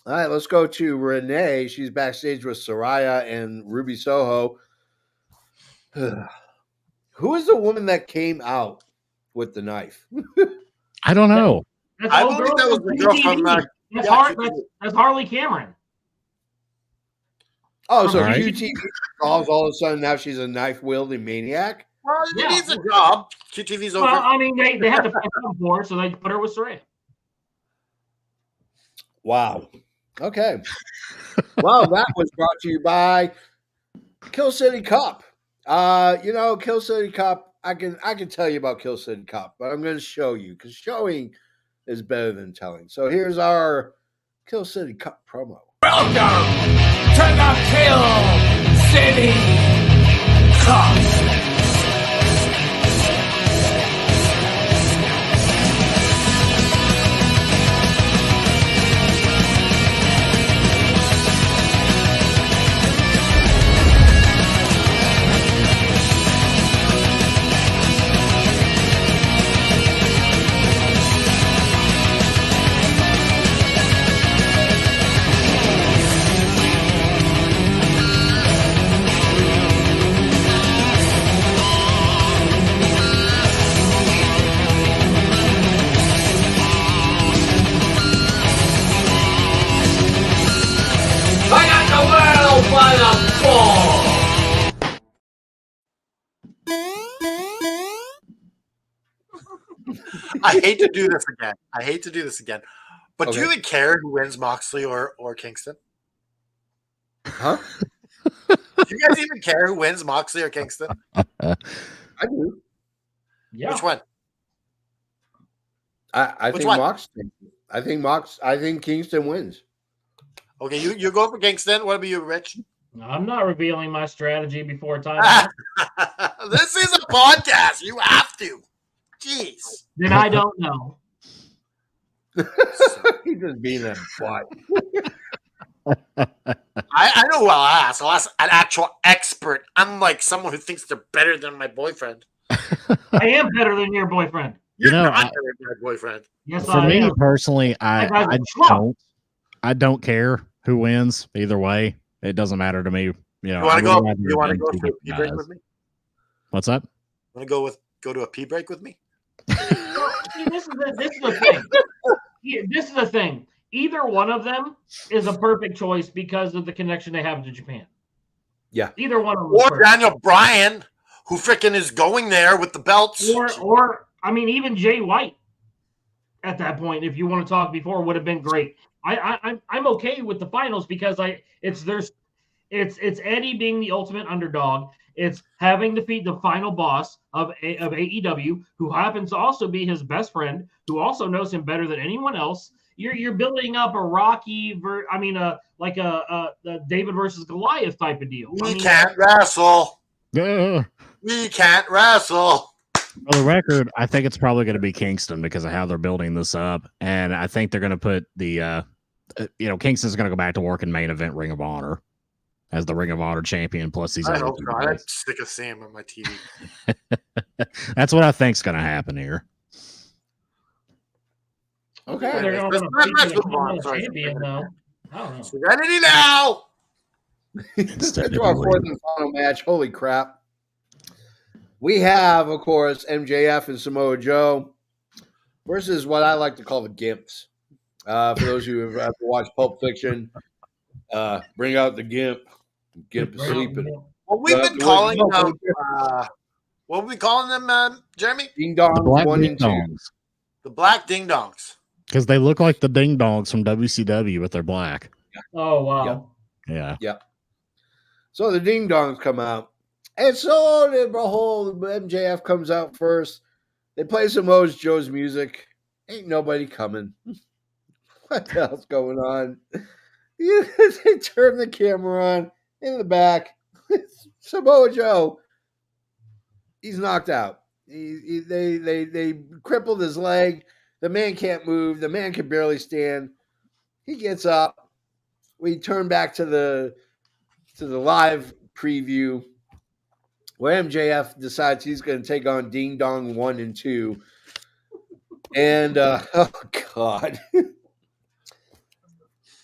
All right, let's go to Renee. She's backstage with Soraya and Ruby Soho. Who is the woman that came out with the knife? I don't know. That's I old believe girl that was from the girl QTV. from. That's Harley Cameron. Oh, so Right. QTV calls all of a sudden now she's a knife wielding maniac? Well, she Yeah. needs a job. QTV's over. Well, I mean, they have to pay something for her, so they put her with Soraya. Wow. Okay. Well, that was brought to you by Kill City Cup. Kill City Cup, I can tell you about Kill City Cup, but I'm going to show you because showing is better than telling. So here's our Kill City Cup promo. Welcome to the Kill City Cup. I got the world by the balls. I hate to do this again. But do Okay. you even care who wins, Moxley or Kingston? Huh? Do you guys even care who wins, Moxley or Kingston? I do. Yeah. Which one? I Which think one? I think Kingston wins. Okay, you go for Kingston. What about you, Rich? I'm not revealing my strategy before time. This is a podcast. You have to. Jeez. Then I don't know. He's just being a butt. I know who I'll ask. I'll ask an actual expert. I'm like someone who thinks they're better than my boyfriend. I am better than your boyfriend. You're know, not I- better than my boyfriend. Yes, For I me am. personally, That guy's a schmuck. I don't care who wins either way. It doesn't matter to me. You know, You want to I go? would rather You want to them go two for a different pee break guys. with me? What's up? Want to go to a pee break with me? Well, see, this is the thing. Yeah, this is the thing. Either one of them is a perfect choice because of the connection they have to Japan. Yeah. Either one of them. is Or perfect. Daniel Bryan, who freaking is going there with the belts? Or I mean, even Jay White at that point, if you want to talk before, would have been great. I'm okay with the finals because it's Eddie being the ultimate underdog. It's having to defeat the final boss of AEW, who happens to also be his best friend, who also knows him better than anyone else. You're building up a Rocky, like a David versus Goliath type of deal. We can't wrestle. For We can't wrestle. the record, I think it's probably going to be Kingston because of how they're building this up, and I think they're going to put the, Kingston's going to go back to work in main event Ring of Honor. as the Ring of Honor champion. Plus, these I other hope two not. I'm guys. sick of seeing him on my TV. That's what I think's going to happen here. Okay. They're going Let's to not feature the move on. Continental Sorry. champion, though. I don't know. Serenity now. Instead To of our doing- fourth and final match. Holy crap. We have, of course, MJF and Samoa Joe versus what I like to call the Gimps. For those of you who have watched Pulp Fiction, bring out the Gimp. Gimp is sleeping. What we've been calling them, what are we calling them, Jeremy? Ding the Dong Black 1 Ding and 2. Dongs. The Black Ding Dongs. Because they look like the Ding Dongs from WCW, but they're black. Oh, wow. Yeah. So the Ding Dongs come out. And so the whole MJF comes out first. They play Samoa Joe's music. Ain't nobody coming. What the hell's going on? They turn the camera on in the back. Samoa Joe. He's knocked out. They crippled his leg. The man can't move. The man can barely stand. He gets up. We turn back to the live preview where MJF decides he's going to take on Ding Dong 1 and 2. And, oh, God.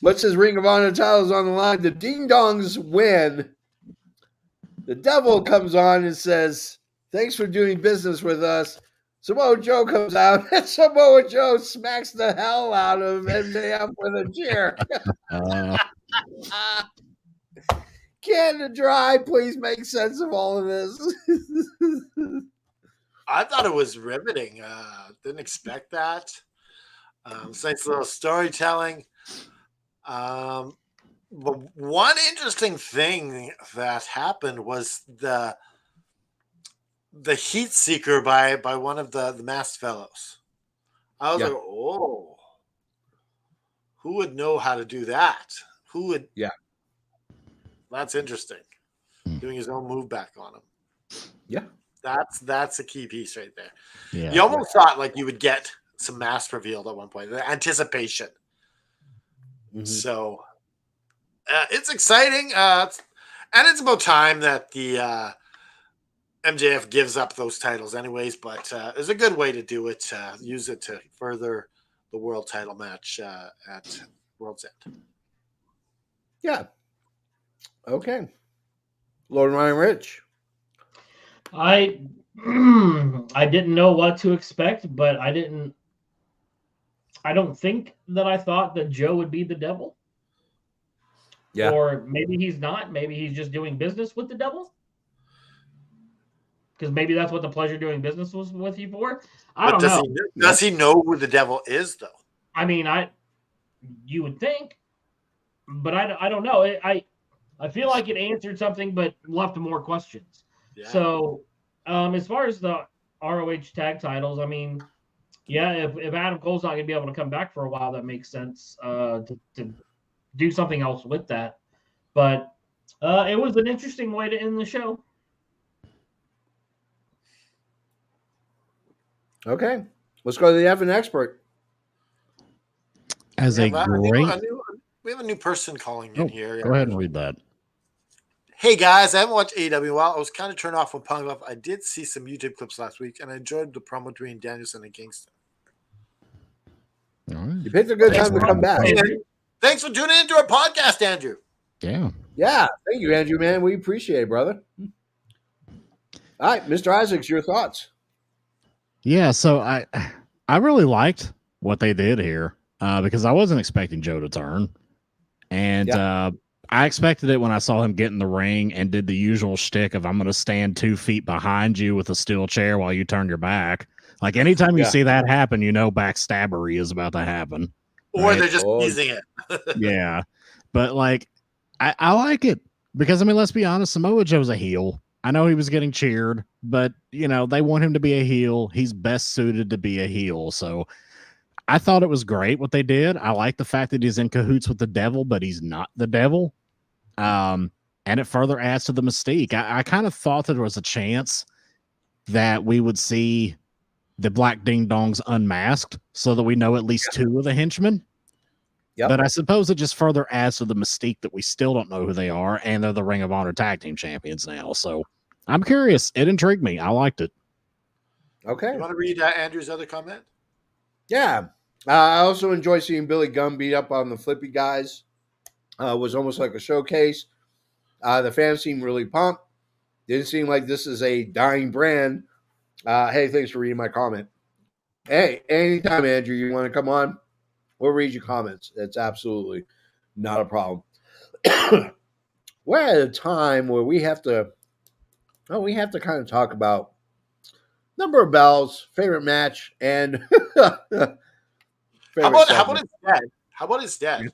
What's his Ring of Honor titles on the line? The Ding Dongs win. The devil comes on and says, thanks for doing business with us. Samoa Joe comes out, and Samoa Joe smacks the hell out of MJF with a chair. Canada Dry, please make sense of all of this. I thought it was riveting. Didn't expect that. It's nice little storytelling. But one interesting thing that happened was the heat seeker by one of the masked fellows. I was like, oh, who would know how to do that? Who would? Yeah. That's interesting. Doing his own move back on him. Yeah. That's a key piece right there. Yeah. You almost thought like you would get some masks revealed at one point. The anticipation. Mhm. So it's exciting. And it's about time that the MJF gives up those titles anyways, but it's a good way to do it. Use it to further the world title match at World's End. Yeah. Okay. Lord Ryan Rich. I didn't know what to expect, but I don't think that I thought that Joe would be the devil. Yeah. Or maybe he's not. Maybe he's just doing business with the devil. Because maybe that's what the pleasure doing business was with you for. I don't know. Does he know who the devil is, though? I mean, you would think, but I don't know. I feel like it answered something, but left more questions. Yeah. So, as far as the ROH tag titles, I mean, yeah, if Adam Cole's not going to be able to come back for a while, that makes sense to do something else with that. But it was an interesting way to end the show. Okay. Let's go to the Evan expert. As a great. We have a new person calling in here. Go ahead and read that. Hey guys, I haven't watched AEW in a while. I was kind of turned off when Punk left. I did see some YouTube clips last week, and I enjoyed the promo between Danielson and Kingston. All right. You picked a good time to come back. Thanks for tuning into our podcast, Andrew. Yeah. Yeah. Thank you, Andrew, man. We appreciate it, brother. All right, Mr. Isaacs, your thoughts. Yeah, so I really liked what they did here because I wasn't expecting Joe to turn. And I expected it when I saw him get in the ring and did the usual shtick of I'm going to stand 2 feet behind you with a steel chair while you turn your back. Like anytime you see that happen, you know backstabbery is about to happen. Or right? they're just teasing it. Yeah. But like I like it because I mean, let's be honest, Samoa Joe's a heel. I know he was getting cheered, but you know, they want him to be a heel. He's best suited to be a heel. So I thought it was great what they did. I like the fact that he's in cahoots with the devil, but he's not the devil. And it further adds to the mystique. I kind of thought that there was a chance that we would see the Black Ding Dongs unmasked so that we know at least 2 of the henchmen. Yep. But I suppose it just further adds to the mystique that we still don't know who they are, and they're the Ring of Honor Tag Team Champions now. So I'm curious. It intrigued me. I liked it. Okay. You want to read Andrew's other comment? Yeah. I also enjoy seeing Billy Gunn beat up on the Flippy guys. Was almost like a showcase. The fans seem really pumped. Didn't seem like this is a dying brand. Hey, thanks for reading my comment. Hey, anytime, Andrew, you want to come on, we'll read your comments. It's absolutely not a problem. We're at a time where we have to kind of talk about number of bells, favorite match, and How about segment. it's dead? How about it's dead?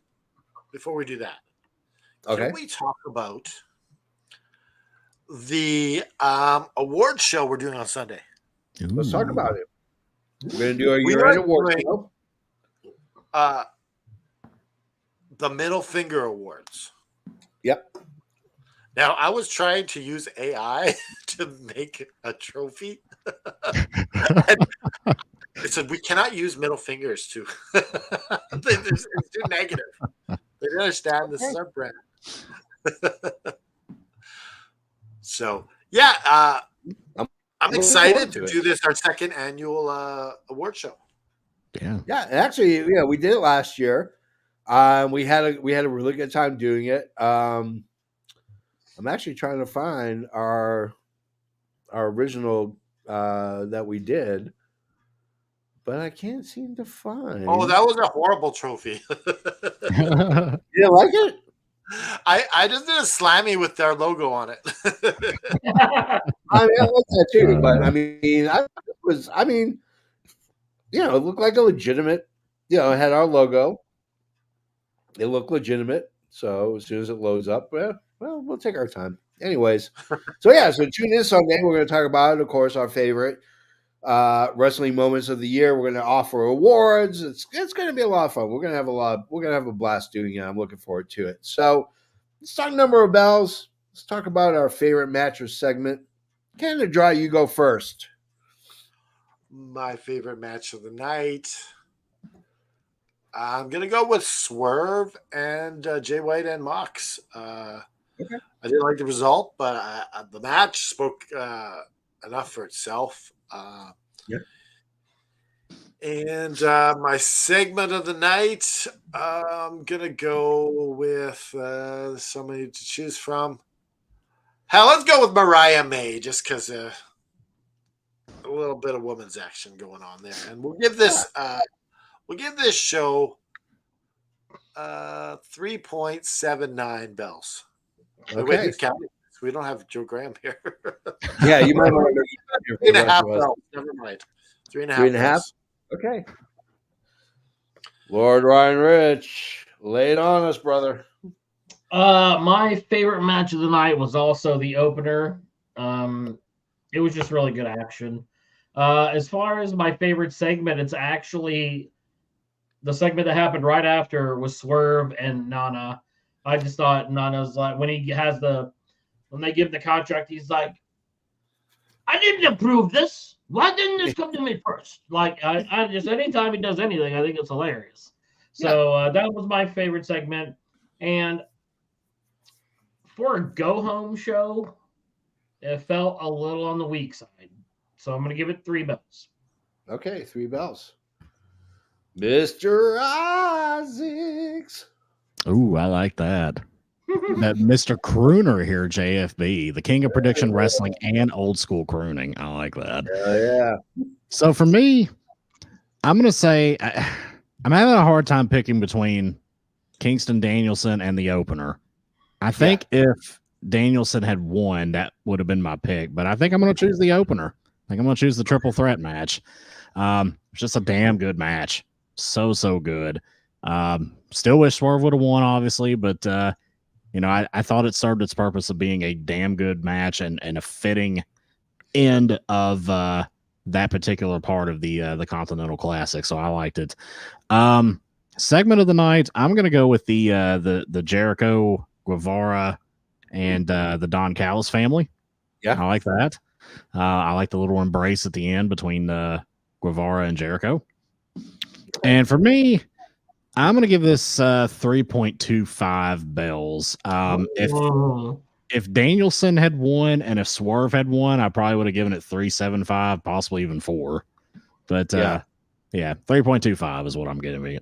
Before we do that, Okay. can we talk about the award show we're doing on Sunday? Let's talk about it. We're going to do a We year-end are award doing- show. The Middle Finger Awards. Yep. Now, I was trying to use AI to make a trophy. And it said we cannot use middle fingers to. It's too negative. They don't understand this is our brand. So, yeah, I'm excited to do this, our second annual award show. Yeah. Yeah, and actually, we did it last year. We had a really good time doing it. I'm actually trying to find our original that we did, but I can't seem to find. Oh, that was a horrible trophy. You didn't like it? I just did a slammy with their logo on it. I mean, I like that too, but I mean, it looked like a legitimate. It had our logo. It looked legitimate. So as soon as it loads up, well, we'll take our time. Anyways, so tune in Sunday. We're going to talk about, of course, our favorite wrestling moments of the year. We're going to offer awards. It's going to be a lot of fun. We're going to have a blast doing it. I'm looking forward to it. So let's talk number of bells. Let's talk about our favorite match or segment. Canada Dry, you go first. My favorite match of the night. I'm going to go with Swerve and Jay White and Mox. Okay. I didn't like the result, but the match spoke enough for itself. And my segment of the night, I'm going to go with somebody to choose from. Hell, let's go with Mariah May, just because a little bit of women's action going on there. And we'll give this show 3.79 bells. Okay. Wait, who's counting? We don't have Joe Graham here. Yeah, you might want to 3.5 bells. Never mind. 3.5. 3.5? bells. Okay. Lord Ryan Rich, lay it on us, brother. My favorite match of the night was also the opener. It was just really good action. As far as my favorite segment, it's actually the segment that happened right after was Swerve and Nana. I just thought Nana's like, when they give the contract, he's like, I didn't approve this. Why didn't this come to me first? Like, I just, anytime he does anything, I think it's hilarious. So that was my favorite segment. And for a go-home show, it felt a little on the weak side. So I'm going to give it 3 bells. Okay, 3 bells. Mr. Isaacs. Ooh, I like that. That Mr. Crooner here, JFB, the king of prediction wrestling and old school crooning. I like that. Yeah. So for me, I'm going to say I'm having a hard time picking between Kingston Danielson and the opener. I think if Danielson had won, that would have been my pick, but I think I'm going to choose the opener. I think I'm going to choose the triple threat match. It's just a damn good match. So good. Still wish Swerve would have won, obviously, but I thought it served its purpose of being a damn good match and a fitting end of that particular part of the Continental Classic. So I liked it. Segment of the night, I'm gonna go with the Jericho, Guevara, and the Don Callis family. Yeah, I like that. I like the little embrace at the end between Guevara and Jericho. And for me, I'm gonna give this 3.25 bells. If Danielson had won and if Swerve had won, I probably would have given it 3.75, possibly even 4. But yeah, 3.25 is what I'm giving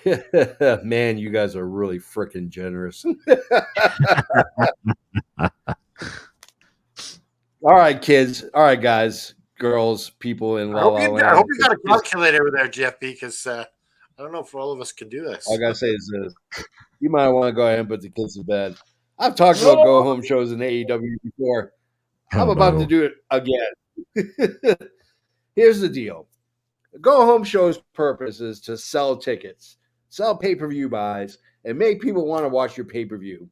it. Man, you guys are really freaking generous. All right, kids. All right, guys, girls, people in I La La hope Land. you got a calculator over there, Jeff, because I don't know if all of us can do this. All I gotta say is this: you might want to go ahead and put the kids to bed. I've talked about go home shows in AEW before. I'm about to do it again. Here's the deal: the go home show's purpose is to sell tickets, sell pay-per-view buys, and make people want to watch your pay-per-view.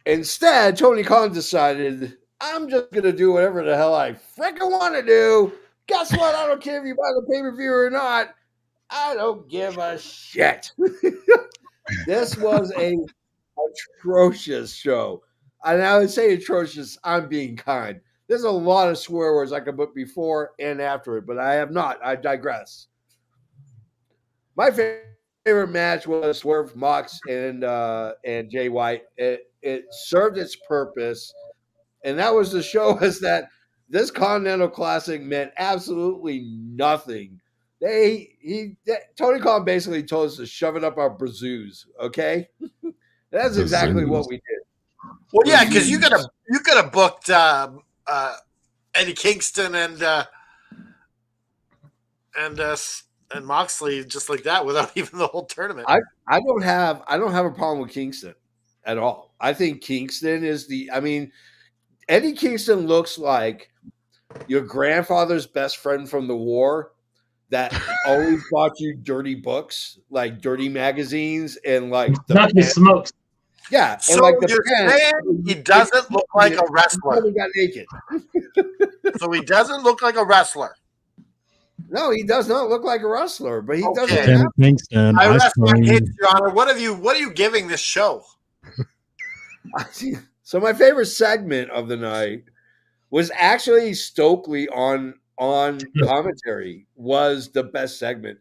Instead, Tony Khan decided, I'm just going to do whatever the hell I freaking want to do. Guess what? I don't care if you buy the pay-per-view or not. I don't give a shit. This was a atrocious show. And I would say atrocious, I'm being kind. There's a lot of swear words I could put before and after it, but I have not. I digress. My favorite match was Swerve, Mox, and Jay White. It served its purpose, and that was to show us that this Continental Classic meant absolutely nothing. Tony Khan basically told us to shove it up our brazoos. Okay, that's exactly what we did. Well, yeah, because you could have booked Eddie Kingston and Moxley just like that without even the whole tournament. I don't have a problem with Kingston at all. I think Kingston is Eddie Kingston looks like your grandfather's best friend from the war that always bought you dirty books, like dirty magazines and like nothing smokes. Yeah, so and like the you're saying he doesn't look like a wrestler. He got naked. So he doesn't look like a wrestler. No, he does not look like a wrestler, but he doesn't. Kingston, I rest my case, Your Honor. What are you giving this show? So my favorite segment of the night was actually Stokely on commentary was the best segment.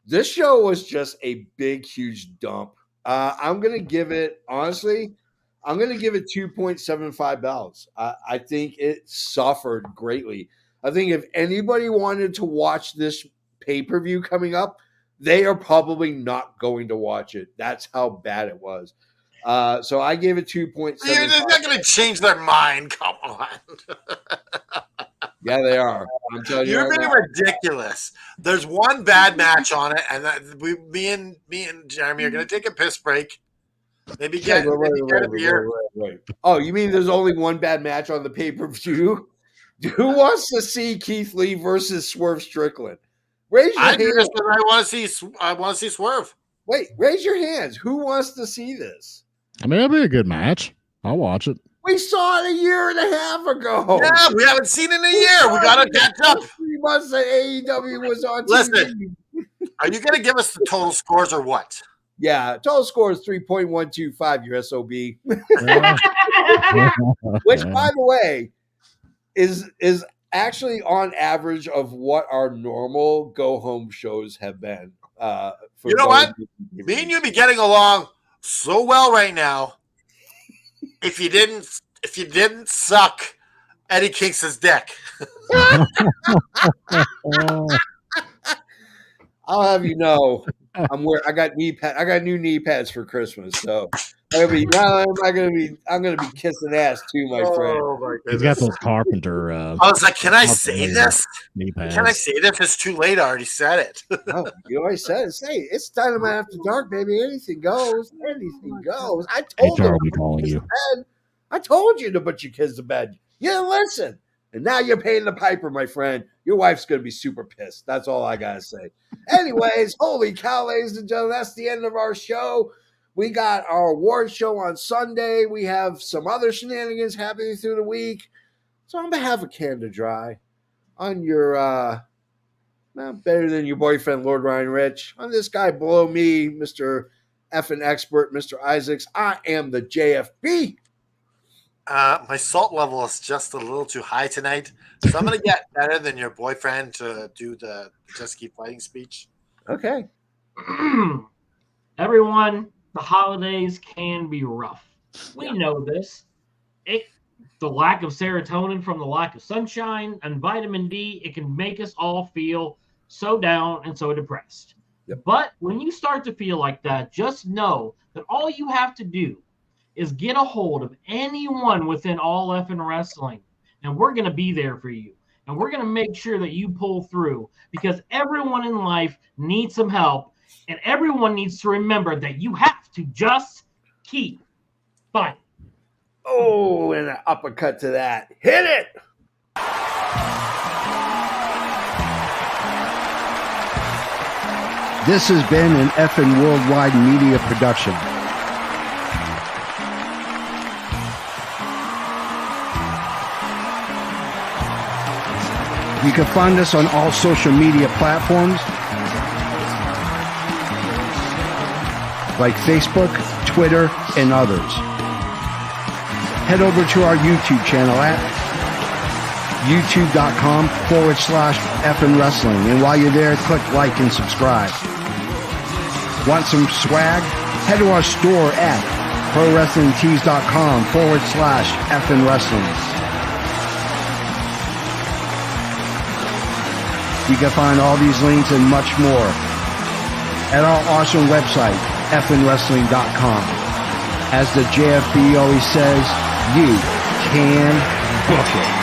This show was just a big, huge dump. I'm going to give it, honestly, 2.75 bells. I think it suffered greatly. I think if anybody wanted to watch this pay-per-view coming up, they are probably not going to watch it. That's how bad it was. So I gave it 2.75. They're not going to change their mind. Come on. Yeah, they are. I'm telling you. You're being ridiculous. There's one bad match on it, and me and Jeremy are going to take a piss break. Maybe get a beer. Wait. Oh, you mean there's only one bad match on the pay-per-view? Who wants to see Keith Lee versus Swerve Strickland? Raise your hands. I want to see Swerve. Wait, raise your hands. Who wants to see this? I mean, that'd be a good match. I'll watch it. We saw it a year and a half ago. Yeah, we haven't seen it in a year. We got to catch up. 3 months that AEW was on Listen, are you going to give us the total scores or what? Yeah, total score is 3.125, your SOB. Which, by the way, is actually on average of what our normal go-home shows have been. You know what? Me and you be getting along so well right now. If you didn't suck Eddie Kingston's dick. I'll have you know, I got new knee pads for Christmas, so I'm gonna be kissing ass too, my friend. Oh my goodness. He's got those carpenter. I was like, can I say this? Knee pads. Can I say this? It's too late. I already said it. Oh, you already said it. Say it's Dynamite After Dark, baby. Anything goes. Anything goes. I told HR will be calling you. I told you to put your kids to bed. You didn't listen. And now you're paying the piper, my friend. Your wife's going to be super pissed. That's all I got to say. Anyways, holy cow, ladies and gentlemen, that's the end of our show. We got our award show on Sunday. We have some other shenanigans happening through the week. So on behalf of Canada Dry, on your better than your boyfriend, Lord Ryan Rich, on this guy below me, Mr. Effing Expert, Mr. Isaacs, I am the JFB. My salt level is just a little too high tonight, so I'm going to get better than your boyfriend to do the Just Keep Fighting speech. Okay. Everyone, the holidays can be rough. We know this. The lack of serotonin from the lack of sunshine and vitamin D, it can make us all feel so down and so depressed. Yep. But when you start to feel like that, just know that all you have to do is get a hold of anyone within All Effin' Wrestling, and we're going to be there for you. And we're going to make sure that you pull through, because everyone in life needs some help, and everyone needs to remember that you have to just keep fighting. Oh, and an uppercut to that. Hit it! This has been an effing worldwide media production. You can find us on all social media platforms like Facebook, Twitter, and others. Head over to our YouTube channel at youtube.com/effin' wrestling. And while you're there, click like and subscribe. Want some swag? Head to our store at prowrestlingtees.com/effin' wrestling. You can find all these links and much more at our awesome website, effinwrestling.com. As the JFB always says, you can book it.